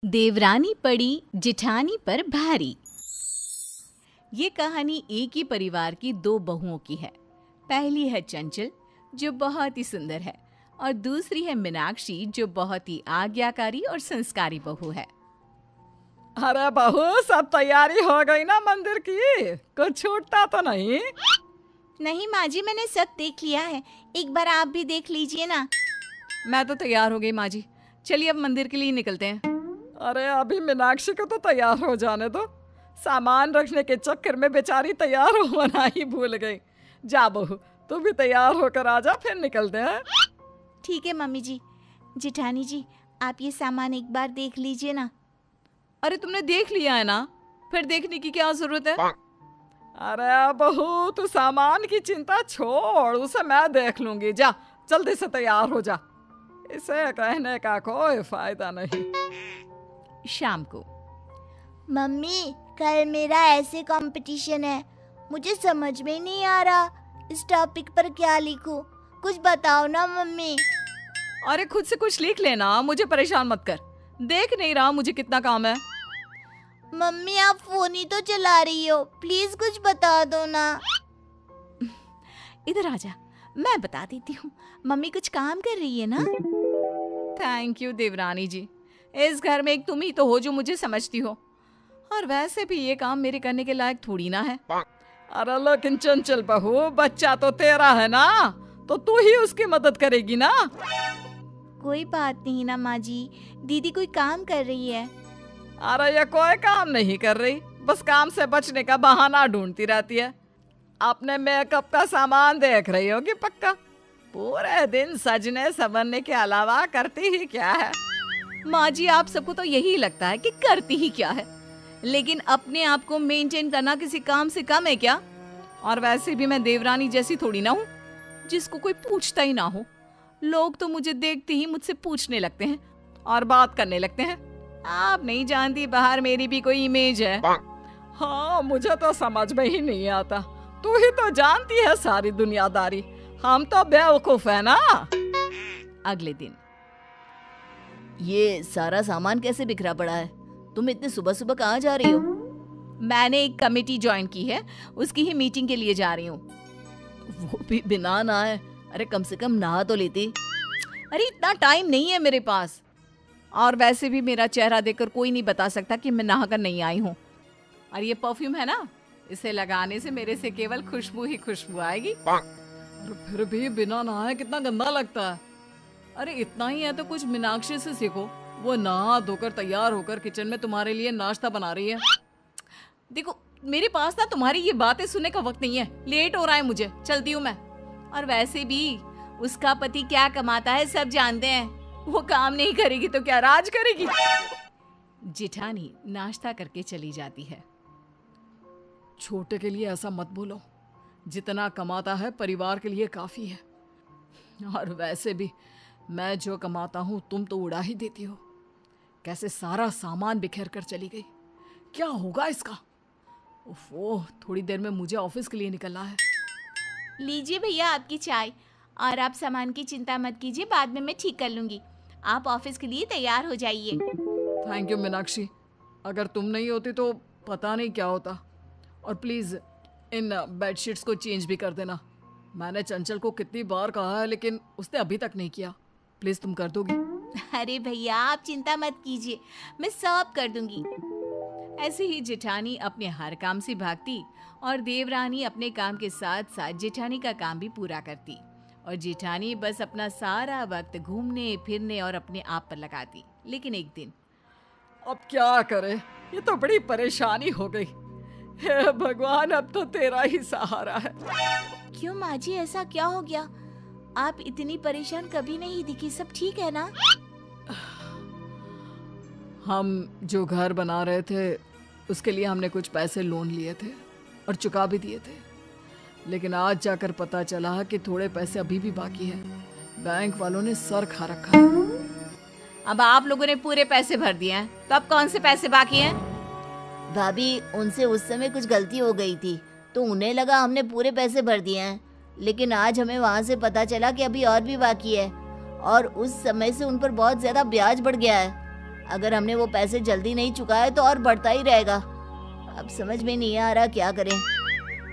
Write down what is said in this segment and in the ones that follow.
देवरानी पड़ी जिठानी पर भारी। ये कहानी एक ही परिवार की दो बहुओं की है। पहली है चंचल जो बहुत ही सुंदर है और दूसरी है मीनाक्षी जो बहुत ही आज्ञाकारी और संस्कारी बहू है। अरे बहू, सब तैयारी हो गई ना मंदिर की? कुछ छूटता तो नहीं? नहीं माँ जी, मैंने सब देख लिया है, एक बार आप भी देख लीजिए ना। मैं तो तैयार हो गई माँ जी, चलिए अब मंदिर के लिए निकलते हैं। अरे अभी मीनाक्षी को तो तैयार हो जाने दो, सामान रखने के चक्कर में बेचारी तैयार होना ही भूल गई। जा बहू, तू भी तैयार होकर आ जा, फिर निकलते हैं। ठीक है मम्मी जी। जिठानी जी, आप ये सामान एक बार देख लीजिए ना। अरे तुमने देख लिया है ना, फिर देखने की क्या जरूरत है? अरे बहू, तू सामान की चिंता छोड़, उसे मैं देख लूंगी। जा जल्दी से तैयार हो जा, इसे कहने का कोई फायदा नहीं। शाम को मम्मी, कल मेरा ऐसे कंपटीशन है, मुझे समझ में नहीं आ रहा इस टॉपिक पर क्या लिखूं, कुछ बताओ ना मम्मी। अरे खुद से कुछ लिख लेना, मुझे परेशान मत कर। देख नहीं रहा मुझे कितना काम है? मम्मी, आप फोन ही तो चला रही हो, प्लीज कुछ बता दो ना। इधर आजा, मैं बता देती हूँ। मम्मी कुछ काम कर रही है ना। थैंक यू देवरानी जी, इस घर में एक तुम ही तो हो जो मुझे समझती हो, और वैसे भी ये काम मेरे करने के लायक थोड़ी ना है। अरे लेकिन चंचल बहू, बच्चा तो तेरा है ना, तो तू ही उसकी मदद करेगी ना। कोई बात नहीं ना माँ जी, दीदी कोई काम कर रही है। अरे ये कोई काम नहीं कर रही, बस काम से बचने का बहाना ढूंढती रहती है। अपने मेकअप का सामान देख रही होगी पक्का। पूरे दिन सजने संवरने के अलावा करती ही क्या है? माँ जी, आप सबको तो यही लगता है कि करती ही क्या है, लेकिन अपने आप को मेंटेन करना किसी काम से कम है क्या? और वैसे भी मैं देवरानी जैसी थोड़ी ना हूँ जिसको कोई पूछता ही ना हो। लोग तो मुझे देखते ही मुझसे पूछने लगते हैं और बात करने लगते हैं। आप नहीं जानती, बाहर मेरी भी कोई इमेज है। हाँ, मुझे तो समझ में ही नहीं आता, तू ही तो जानती है सारी दुनियादारी, हम तो बेवकूफ है ना। अगले दिन ये सारा सामान कैसे बिखरा पड़ा है? तुम इतने सुबह सुबह कहाँ जा रही हो? मैंने एक कमेटी ज्वाइन की है, उसकी ही मीटिंग के लिए जा रही हूँ। वो भी बिना नहाए? अरे कम से कम नहा तो लेती। अरे इतना टाइम नहीं है मेरे पास, और वैसे भी मेरा चेहरा देखकर कोई नहीं बता सकता कि मैं नहाकर नहीं आई हूँ। और ये परफ्यूम है ना, इसे लगाने से मेरे से केवल खुशबू ही खुशबू आएगी। फिर भी बिना नहाए कितना गंदा लगता है। अरे इतना ही है तो कुछ मीनाक्षी से सीखो, वो नहा धोकर तैयार होकर किचन में तुम्हारे लिए नाश्ता बना रही है। देखो मेरे पास ना तुम्हारी ये बातें सुनने का वक्त नहीं है, लेट हो रहा है मुझे, चलती हूँ मैं। और वैसे भी उसका पति क्या कमाता है सब जानते हैं, वो काम नहीं करेगी तो क्या राज करेगी? जिठानी नाश्ता करके चली जाती है। छोटे के लिए ऐसा मत बोलो, जितना कमाता है परिवार के लिए काफी है, और वैसे भी मैं जो कमाता हूँ तुम तो उड़ा ही देती हो। कैसे सारा सामान बिखेर कर चली गई, क्या होगा इसका? ओह, थोड़ी देर में मुझे ऑफिस के लिए निकलना है। लीजिए भैया आपकी चाय, और आप सामान की चिंता मत कीजिए, बाद में मैं ठीक कर लूंगी। आप ऑफिस के लिए तैयार हो जाइए। थैंक यू मीनाक्षी, अगर तुम नहीं होती तो पता नहीं क्या होता। और प्लीज इन बेडशीट्स को चेंज भी कर देना। मैंने चंचल को कितनी बार कहा है, लेकिन उसने अभी तक नहीं किया। प्लीज तुम कर दोगी? अरे भैया आप चिंता मत कीजिए, मैं सब कर दूंगी। ऐसे ही जेठानी अपने हर काम से भागती और देवरानी अपने काम के साथ साथ जेठानी का काम भी पूरा करती, और जेठानी बस अपना सारा वक्त घूमने फिरने और अपने आप पर लगाती। लेकिन एक दिन, अब क्या करे, ये तो बड़ी परेशानी हो गई। हे भगवान, अब तो तेरा ही सहारा है। क्यों माँ जी, ऐसा क्या हो गया? आप इतनी परेशान कभी नहीं दिखी, सब ठीक है ना? हम जो घर बना रहे थे उसके लिए हमने कुछ पैसे लोन लिए थे और चुका भी दिए थे, लेकिन आज जाकर पता चला कि थोड़े पैसे अभी भी बाकी है। बैंक वालों ने सर खा रखा है। अब आप लोगों ने पूरे पैसे भर दिए हैं, तो अब कौन से पैसे बाकी हैं? भाभी, उनसे उस समय कुछ गलती हो गई थी, तो उन्हें लगा हमने पूरे पैसे भर दिए हैं, लेकिन आज हमें वहाँ से पता चला कि अभी और भी बाकी है, और उस समय से उन पर बहुत ज्यादा ब्याज बढ़ गया है। अगर हमने वो पैसे जल्दी नहीं चुकाए तो और बढ़ता ही रहेगा। अब समझ में नहीं आ रहा क्या करें।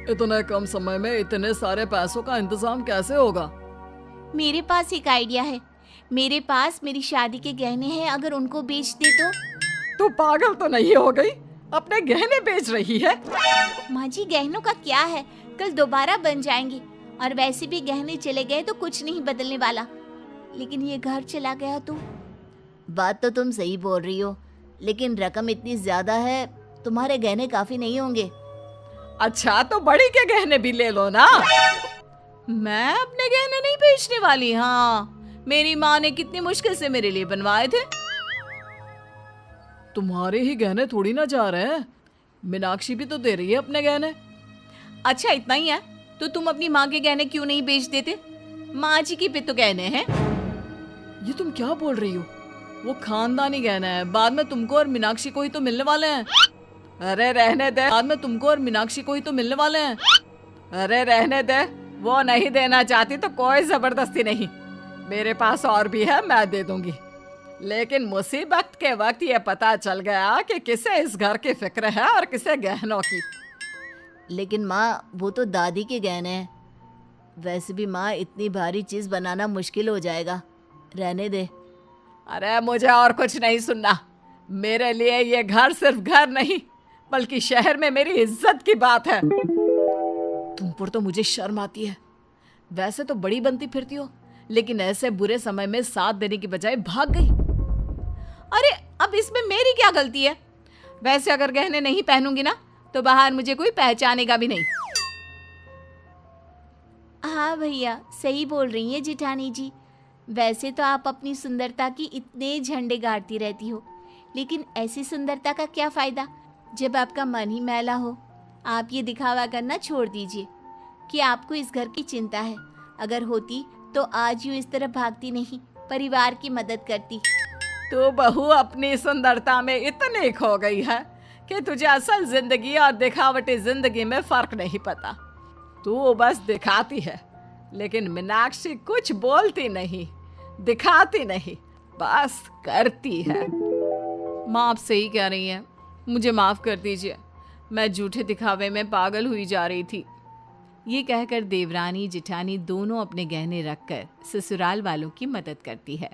इतने कम समय में इतने सारे पैसों का इंतजाम कैसे होगा? मेरे पास एक आइडिया है। मेरे पास मेरी शादी के गहने हैं, अगर उनको बेच दे तो। तू पागल तो नहीं हो गई? अपने गहने बेच रही है? माँ जी, गहनों का क्या है, कल दोबारा बन जाएंगे, और वैसे भी गहने चले गए तो कुछ नहीं बदलने वाला, लेकिन ये घर चला गया तो। बात तो तुम सही बोल रही हो, लेकिन रकम इतनी ज्यादा है, तुम्हारे गहने काफी नहीं होंगे। अच्छा, तो बड़ी के गहने भी ले लो ना। मैं अपने गहने नहीं बेचने वाली। हाँ, मेरी माँ ने कितनी मुश्किल से मेरे लिए बनवाए थे। तुम्हारे ही गहने थोड़ी ना जा रहे हैं, मीनाक्षी भी तो दे रही है अपने गहने। अच्छा, इतना ही है तो तुम अपनी माँ के गहने क्यों नहीं बेच देते? माँ जी की भी तो गहने हैं। ये तुम क्या बोल रही हो? वो खानदानी गहना है, बाद में तुमको और मीनाक्षी को ही तो मिलने वाले हैं। अरे रहने दे, बाद में तुमको और मीनाक्षी को ही तो मिलने वाले हैं। अरे रहने दे, वो नहीं देना चाहती तो कोई जबरदस्ती नहीं, मेरे पास और भी है, मैं दे दूंगी। लेकिन मुसीबत के वक्त ये पता चल गया कि किसे इस घर की फिक्र है और किसे गहनों की। लेकिन माँ, वो तो दादी के गहने हैं। वैसे भी माँ, इतनी भारी चीज बनाना मुश्किल हो जाएगा, रहने दे। अरे मुझे और कुछ नहीं सुनना। मेरे लिए ये घर सिर्फ घर नहीं, बल्कि शहर में मेरी इज्जत की बात है। तुम पर तो मुझे शर्म आती है। वैसे तो बड़ी बनती फिरती हो, लेकिन ऐसे बुरे समय में साथ देने की बजाय भाग गई। अरे अब इसमें मेरी क्या गलती है? वैसे अगर गहने नहीं पहनूंगी ना तो बाहर मुझे कोई पहचानेगा भी नहीं। हाँ भैया, सही बोल रही हैं जेठानी जी। वैसे तो आप अपनी सुंदरता की इतने झंडे गाड़ती रहती हो, लेकिन ऐसी सुंदरता का क्या फायदा जब आपका मन ही मैला हो। आप ये दिखावा करना छोड़ दीजिए कि आपको इस घर की चिंता है। अगर होती तो आज यूं इस तरह भागती नहीं, परिवार की मदद करती। तू बहू अपनी सुंदरता में इतनी खो गई है कि तुझे असल जिंदगी और दिखावटी जिंदगी में फर्क नहीं पता। तू बस दिखाती है, लेकिन मीनाक्षी कुछ बोलती नहीं, दिखाती नहीं, बस करती है। माँ, आप सही कह रही हैं, मुझे माफ कर दीजिए, मैं झूठे दिखावे में पागल हुई जा रही थी। ये कहकर देवरानी जेठानी दोनों अपने गहने रखकर ससुराल वालों की मदद करती है।